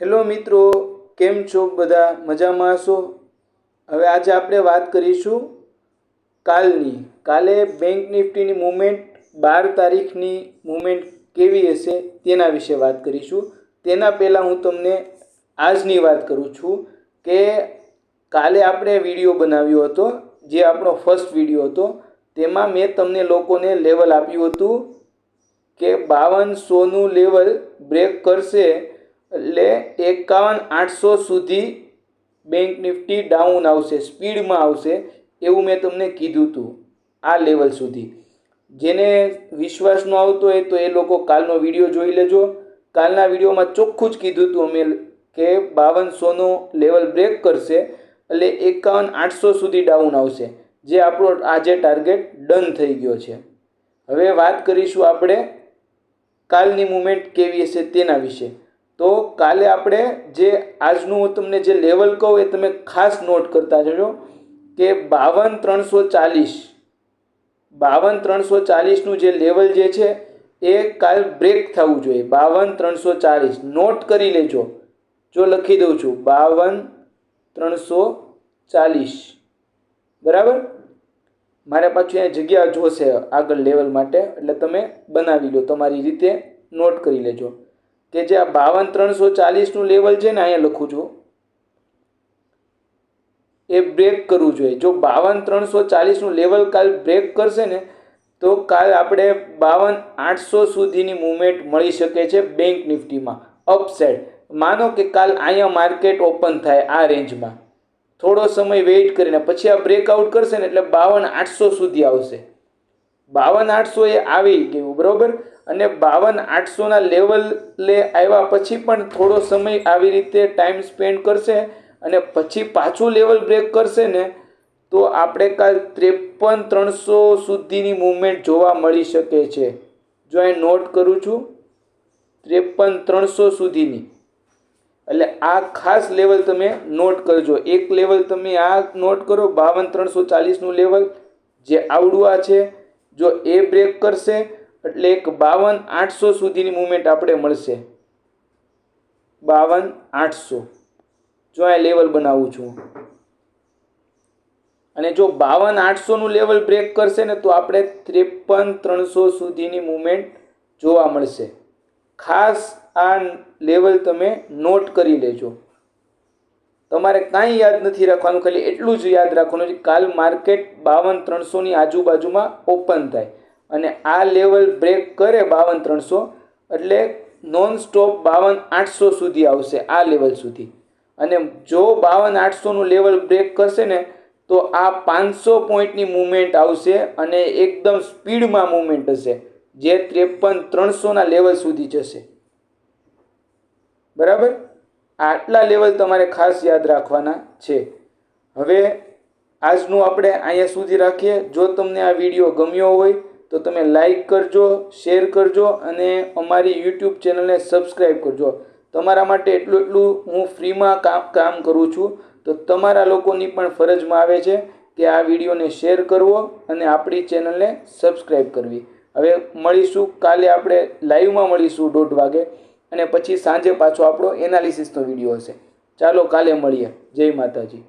Hello મિત્રો, કેમ છો? બધા મજામાં હશો? હવે આજે આપણે વાત કરીશું કાલે બેંક નિફ્ટીની મૂવમેન્ટ 12 તારીખની મૂવમેન્ટ કેવી હશે તેના વિશે વાત કરીશું. તેના પહેલાં હું તમને આજની વાત કરું છું કે કાલે આપણે વિડીયો બનાવ્યો હતો, જે આપણો ફર્સ્ટ વિડીયો હતો. તેમાં મેં તમને લોકોને લેવલ આપ્યું હતું કે 5200નું લેવલ બ્રેક કરશે એટલે 51800 સુધી બેંક નિફ્ટી ડાઉન આવશે, સ્પીડમાં આવશે એવું મેં તમને કીધું હતું. આ લેવલ સુધી જેને વિશ્વાસ ન આવતો હોય તો એ લોકો કાલનો વિડીયો જોઈ લેજો. કાલના વિડીયોમાં ચોખ્ખું જ કીધું હતું અમે કે 5200નો લેવલ બ્રેક કરશે એટલે 51800 સુધી ડાઉન આવશે, જે આપણો આજે ટાર્ગેટ ડન થઈ ગયો છે. હવે વાત કરીશું આપણે કાલની મૂવમેન્ટ કેવી હશે તેના વિશે. તો કાલે આપણે જે આજનું તમને જે લેવલ કહું એ તમે ખાસ નોટ કરતા જજો કે 52340નું જે લેવલ જે છે એ કાલ બ્રેક થવું જોઈએ. 52340 નોટ કરી લેજો. જો લખી દઉં છું 52340, બરાબર. મારે પાછું અહીંયા જગ્યા જોશે આગળ લેવલ માટે, એટલે તમે બનાવી લો, તમારી રીતે નોટ કરી લેજો કે જે આ 52340નું લેવલ છે ને, અહીંયા લખું છું, એ બ્રેક કરવું જોઈએ. જો 52340નું લેવલ કાલ બ્રેક કરશે ને તો કાલ આપણે 52800 સુધીની મૂવમેન્ટ મળી શકે છે બેંક નિફ્ટીમાં અપસાઇડ. માનો કે કાલ અહીંયા માર્કેટ ઓપન થાય આ રેન્જમાં, થોડો સમય વેઇટ કરીને પછી આ બ્રેકઆઉટ કરશે ને એટલે 52800 સુધી આવશે. 52800 એ આવી ગયું, બરાબર. અને 52800ના લેવલે આવ્યા પછી પણ થોડો સમય આવી રીતે ટાઈમ સ્પેન્ડ કરશે અને પછી પાછું લેવલ બ્રેક કરશે ને તો આપણે કાલ 53300 સુધીની મૂવમેન્ટ જોવા મળી શકે છે. જો અહીં નોટ કરું છું 53300 સુધીની, એટલે આ ખાસ લેવલ તમે નોટ કરજો. એક લેવલ તમે આ નોટ કરો 52340નું લેવલ જે આવડું આ છે, જો એ બ્રેક કરશે એટલે એક 52800 સુધીની મૂવમેન્ટ આપણે મળશે. 52800 જો આ લેવલ બનાવું છું, અને જો 52800નું લેવલ બ્રેક કરશે ને તો આપણે 53300 સુધીની મૂવમેન્ટ જોવા મળશે. ખાસ આ લેવલ તમે નોટ કરી લેજો. તમારે કાંઈ યાદ નથી રાખવાનું, ખાલી એટલું જ યાદ રાખવાનું છે કાલ માર્કેટ 52300ની આજુબાજુમાં ઓપન થાય અને આ લેવલ બ્રેક કરે 52300 એટલે નોન સ્ટોપ 52800 સુધી આવશે, આ લેવલ સુધી. અને જો 52800નું લેવલ બ્રેક કરશે ને તો આ 500 પોઈન્ટની મૂવમેન્ટ આવશે અને એકદમ સ્પીડમાં મૂવમેન્ટ હશે, જે 53300ના લેવલ સુધી જશે, બરાબર. આટલા લેવલ તમારે ખાસ યાદ રાખવાના છે. હવે આજનું આપણે અહીંયા સુધી રાખીએ. જો તમને આ વિડીયો ગમ્યો હોય તો તમે લાઈક કરજો, શેર કરજો અને અમારી યુટ્યુબ ચેનલને સબસ્ક્રાઈબ કરજો. તમારા માટે એટલું હું ફ્રીમાં કામ કરું છું, તો તમારા લોકોની પણ ફરજમાં આવે છે કે આ વિડીયોને શેર કરવો અને આપણી ચેનલને સબસ્ક્રાઈબ કરવી. હવે મળીશું કાલે, આપણે લાઈવમાં મળીશું 1:30 વાગે અને પછી સાંજે પાછો આપણો એનાલિસિસનો વિડીયો હશે. ચાલો કાલે મળીએ. જય માતાજી.